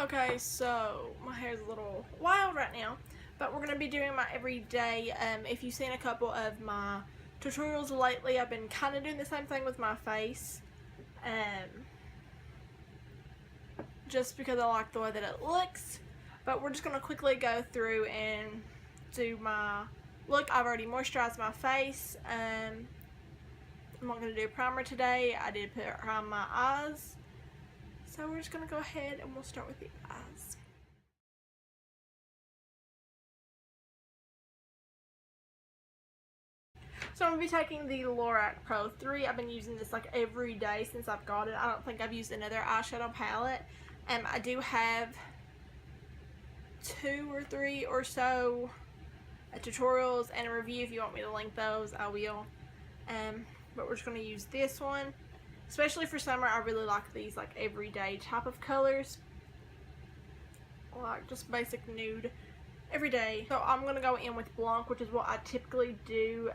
Okay, so my hair's a little wild right now, but we're going to be doing my everyday. If you've seen a couple of my tutorials lately, I've been kind of doing the same thing with my face. Just because I like the way that it looks. But we're just going to quickly go through and do my look. I've already moisturized my face. I'm not going to do a primer today. I did put it around my eyes. So we're just going to go ahead and we'll start with the eyes. So I'm going to be taking the Lorac Pro 3. I've been using this like every day since I've got it. I don't think I've used another eyeshadow palette. I do have 2 or 3 or so tutorials and a review. If you want me to link those, I will. But we're just going to use this one. Especially for summer, I really like these like everyday type of colors. Like just basic nude everyday. So I'm going to go in with Blanc, which is what I typically do.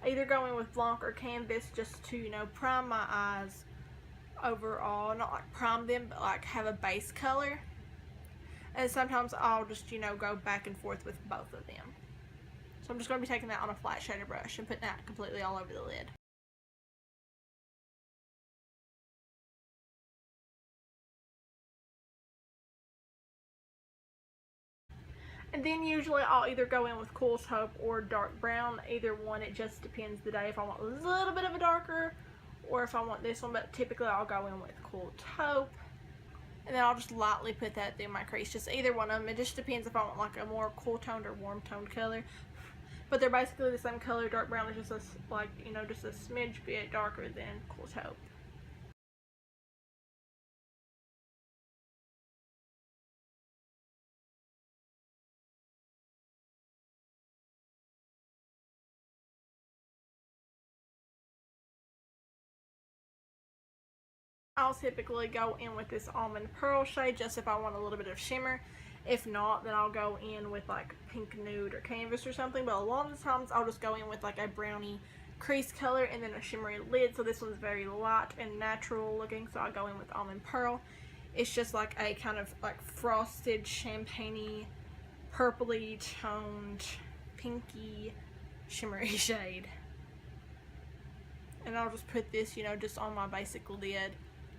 I either go in with Blanc or Canvas just to, you know, prime my eyes overall. Not like prime them, but like have a base color. And sometimes I'll just, you know, go back and forth with both of them. So I'm just going to be taking that on a flat shader brush and putting that completely all over the lid. And then usually I'll either go in with Cool Taupe or Dark Brown. Either one, it just depends the day if I want a little bit of a darker or if I want this one. But typically I'll go in with Cool Taupe. And then I'll just lightly put that through my crease. Just either one of them. It just depends if I want like a more cool toned or warm toned color. But they're basically the same color. Dark Brown is just a, like, you know, just a smidge bit darker than Cool Taupe. I'll typically go in with this Almond Pearl shade just if I want a little bit of shimmer. If not, then I'll go in with like Pink Nude or Canvas or something. But a lot of the times I'll just go in with like a brownie crease color and then a shimmery lid. So this one's very light and natural looking, so I go in with Almond Pearl. It's just like a kind of like frosted champagne-y, purpley toned, pinky, shimmery shade. And I'll just put this, you know, just on my basic lid.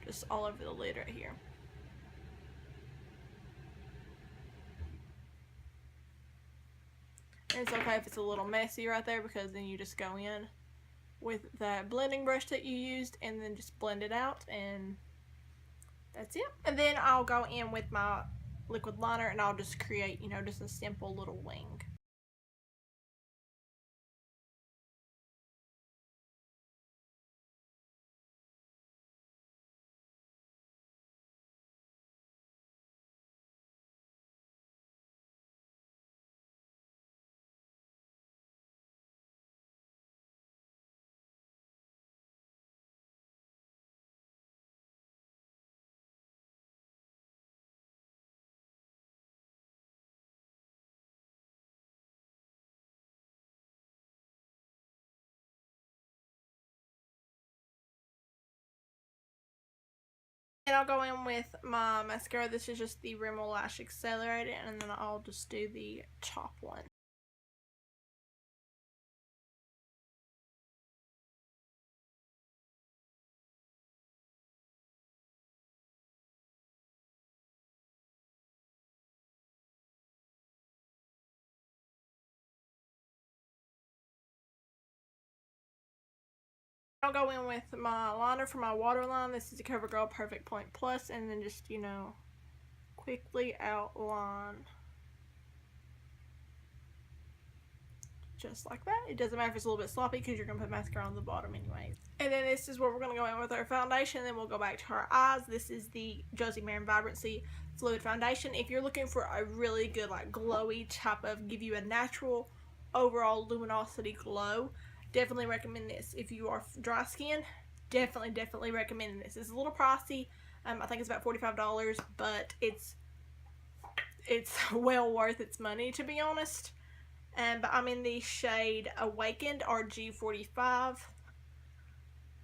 Just all over the lid right here. And it's okay if it's a little messy right there, because then you just go in with that blending brush that you used and then just blend it out, and that's it. And then I'll go in with my liquid liner and I'll just create, you know, just a simple little wing. And I'll go in with my mascara. This is just the Rimmel Lash Accelerator, and then I'll just do the top one. I'll go in with my liner for my waterline. This is the Covergirl Perfect Point Plus, and then just, you know, quickly outline. Just like that. It doesn't matter if it's a little bit sloppy because you're going to put mascara on the bottom anyways. And then this is where we're going to go in with our foundation. Then we'll go back to our eyes. This is the Josie Maran Vibrancy Fluid Foundation. If you're looking for a really good, like, glowy type of, give you a natural overall luminosity glow, definitely recommend this. If you are dry skin, definitely recommend this. It's a little pricey. I think it's about $45, but it's well worth its money, to be honest. But I'm in the shade Awakened RG45.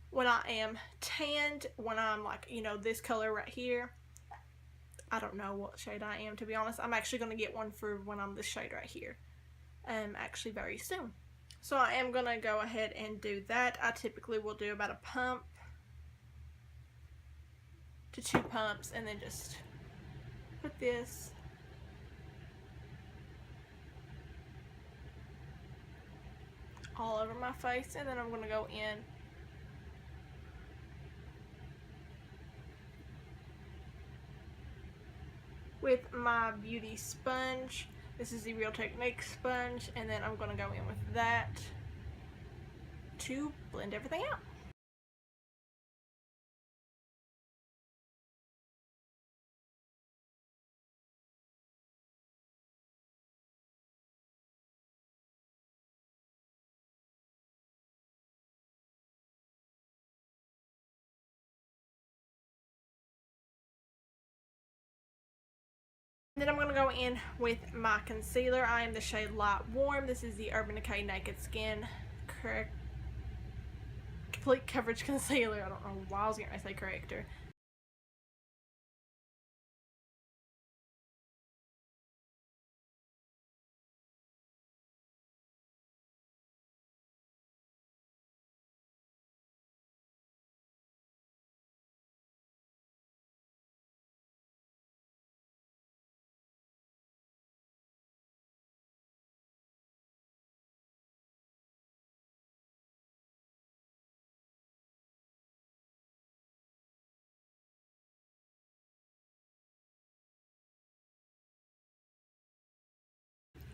When I am tanned, when I'm like, you know, this color right here, I don't know what shade I am, to be honest. I'm actually going to get one for when I'm this shade right here. Actually very soon. So I am going to go ahead and do that. I typically will do about a pump to 2 pumps and then just put this all over my face, and then I'm going to go in with my beauty sponge. This is the Real Technique sponge, and then I'm going to go in with that to blend everything out. Then I'm going to go in with my concealer. I am the shade Light Warm. This is the Urban Decay Naked Skin Complete Coverage Concealer. I don't know why I was going to say corrector.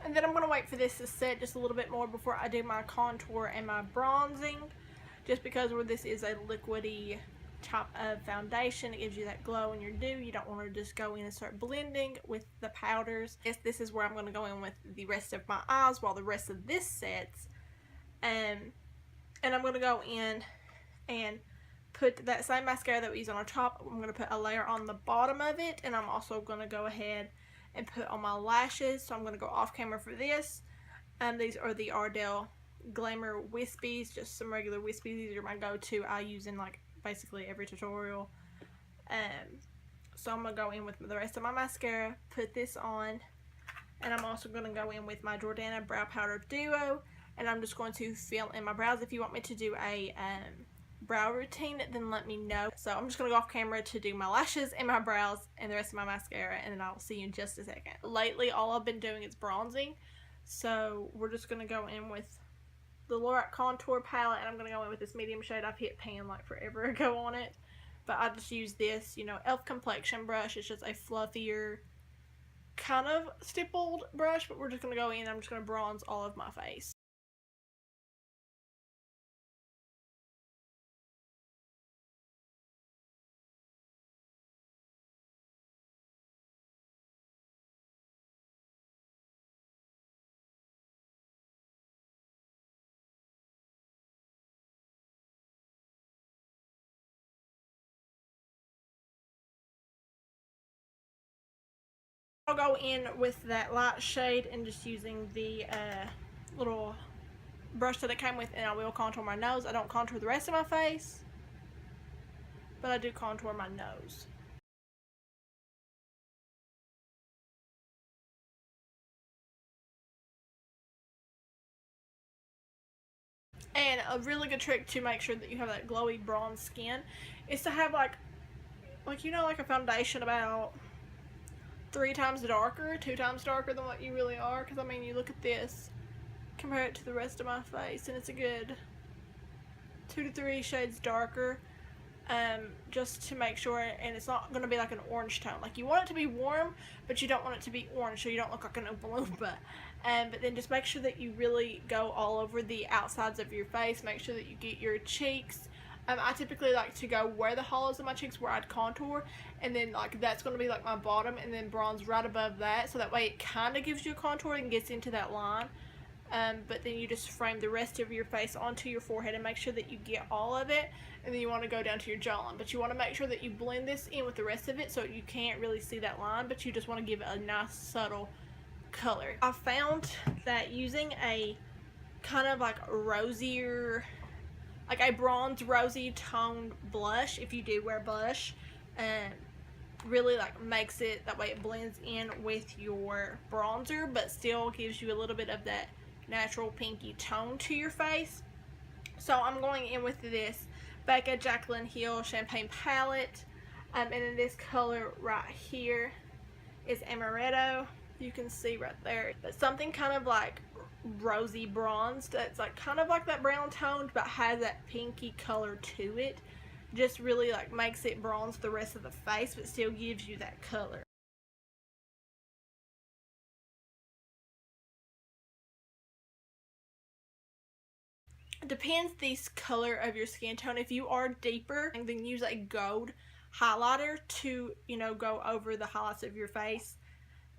And then I'm going to wait for this to set just a little bit more before I do my contour and my bronzing. Just because where this is a liquidy type of foundation, it gives you that glow when you're dew. You don't want to just go in and start blending with the powders. This is where I'm going to go in with the rest of my eyes while the rest of this sets. And I'm going to go in and put that same mascara that we use on our top. I'm going to put a layer on the bottom of it, and I'm also going to go ahead and put on my lashes. So I'm going to go off camera for this. These are the Ardell Wispies, just some regular wispies. These are my go-to. I use in like basically every tutorial. So I'm going to go in with the rest of my mascara, put this on, and I'm also going to go in with my Jordana Brow Powder Duo, and I'm just going to fill in my brows. If you want me to do a brow routine, then let me know. So I'm just going to go off camera to do my lashes and my brows and the rest of my mascara, and then I'll see you in just a second. Lately, all I've been doing is bronzing, so we're just going to go in with the Lorac Contour Palette, and I'm going to go in with this medium shade. I've hit pan like forever ago on it, but I just use this, you know, e.l.f. complexion brush. It's just a fluffier, kind of stippled brush, but we're just going to go in and I'm just going to bronze all of my face. I'll go in with that light shade and just using the little brush that it came with, and I will contour my nose. I don't contour the rest of my face, but I do contour my nose. And a really good trick to make sure that you have that glowy bronze skin is to have like you know, like a foundation about 3 times darker, 2 times darker than what you really are. Because I mean, you look at this, compare it to the rest of my face, and it's a good 2 to 3 shades darker, just to make sure. And it's not going to be like an orange tone. Like, you want it to be warm, but you don't want it to be orange, so you don't look like an Oompa Loompa. But then just make sure that you really go all over the outsides of your face. Make sure that you get your cheeks. I typically like to go where the hollows of my cheeks, where I'd contour, and then like that's going to be like my bottom, and then bronze right above that, so that way it kind of gives you a contour and gets into that line. But then you just frame the rest of your face onto your forehead and make sure that you get all of it, and then you want to go down to your jawline. But you want to make sure that you blend this in with the rest of it so you can't really see that line, but you just want to give it a nice subtle color. I found that using a kind of like rosier, like a bronze rosy toned blush, if you do wear blush, really like makes it that way it blends in with your bronzer, but still gives you a little bit of that natural pinky tone to your face. So I'm going in with this Becca Jaclyn Hill Champagne Palette, and then this color right here is Amaretto. You can see right there, but something kind of like rosy bronzed, that's like kind of like that brown toned but has that pinky color to it. Just really like makes it bronze the rest of the face but still gives you that color. It depends the color of your skin tone. If you are deeper, then use a gold highlighter to, you know, go over the highlights of your face.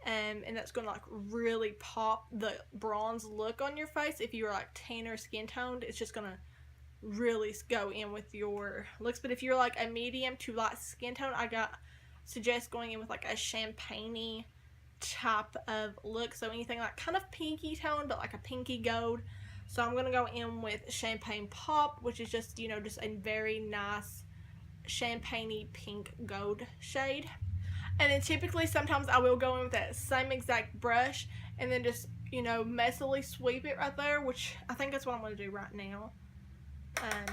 And that's going to like really pop the bronze look on your face. If you're like tanner skin toned, it's just going to really go in with your looks. But if you're like a medium to light skin tone, I suggest going in with like a champagne-y type of look. So anything like kind of pinky tone, but like a pinky gold. So I'm going to go in with Champagne Pop, which is just, you know, just a very nice champagne-y pink gold shade. And then typically sometimes I will go in with that same exact brush and then just, you know, messily sweep it right there, which I think that's what I'm going to do right now.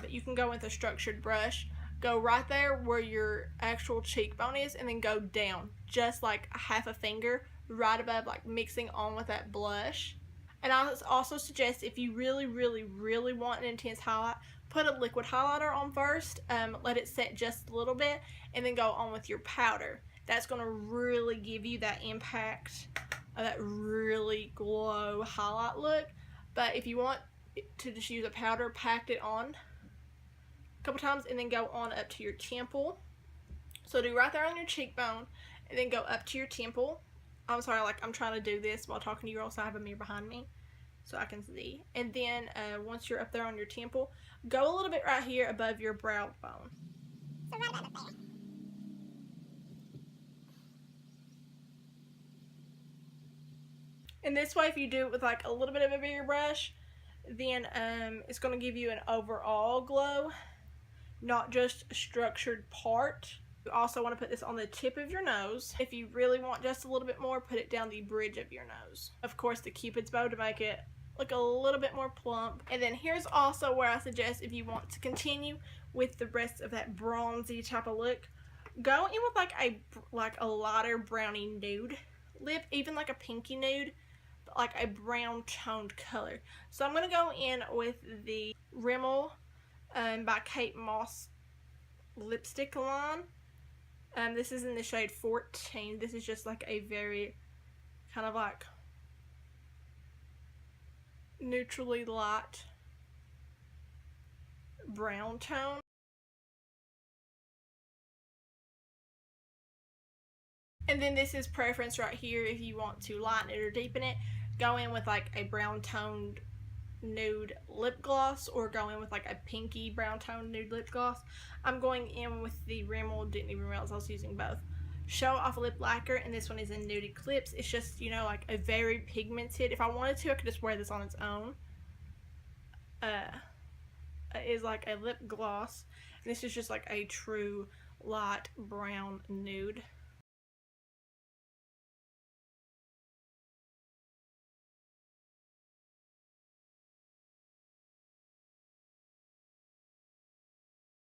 But you can go with a structured brush, go right there where your actual cheekbone is, and then go down just like a half a finger right above, like mixing on with that blush. And I also suggest, if you really want an intense highlight, put a liquid highlighter on first, let it set just a little bit, and then go on with your powder. That's going to really give you that impact of that really glow highlight look. But if you want to just use a powder, pack it on a couple times and then go on up to your temple. So do right there on your cheekbone and then go up to your temple. I'm sorry, like I'm trying to do this while talking to you, also I have a mirror behind me so I can see. And then once you're up there on your temple, go a little bit right here above your brow bone. So right up there. And this way, if you do it with like a little bit of a bigger brush, then it's going to give you an overall glow, not just a structured part. You also want to put this on the tip of your nose. If you really want just a little bit more, put it down the bridge of your nose. Of course, the Cupid's bow to make it look a little bit more plump. And then here's also where I suggest, if you want to continue with the rest of that bronzy type of look, go in with like a lighter brownie nude lip, even like a pinky nude, but like a brown toned color. So I'm going to go in with the Rimmel by Kate Moss lipstick line. This is in the shade 14. This is just like a very kind of like neutrally light brown tone. And then this is preference right here. If you want to lighten it or deepen it, go in with like a brown toned nude lip gloss, or go in with like a pinky brown toned nude lip gloss. I'm going in with the Rimmel, didn't even realize I was using both, Show Off Lip Lacquer, and this one is in Nude Eclipse. It's just, you know, like a very pigmented, if I wanted to I could just wear this on its own. It is like a lip gloss, and this is just like a true light brown nude.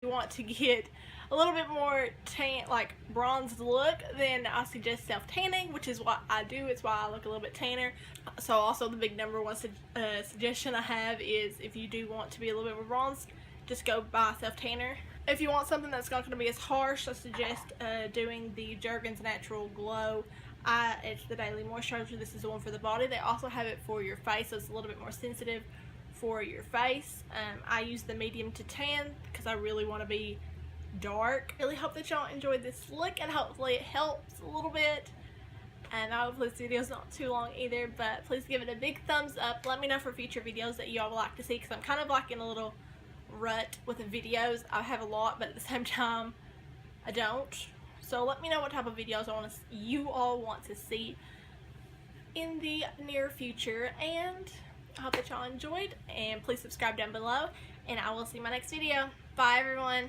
You want to get a little bit more tan, like bronzed look, then I suggest self-tanning, which is what I do. It's why I look a little bit tanner. So also the big number one suggestion I have is, if you do want to be a little bit more bronzed, just go buy self-tanner. If you want something that's not going to be as harsh, I suggest doing the Jergens Natural Glow. It's the Daily Moisturizer. This is the one for the body. They also have it for your face, so it's a little bit more sensitive for your face. I use the medium to tan because I really want to be dark. Really hope that y'all enjoyed this look, and hopefully it helps a little bit. And hopefully this video is not too long either, but please give it a big thumbs up. Let me know for future videos that y'all would like to see, because I'm kind of like in a little rut with the videos. I have a lot, but at the same time I don't. So let me know what type of videos you all want to see in the near future, and I hope that y'all enjoyed, and please subscribe down below, and I will see you in my next video. Bye everyone.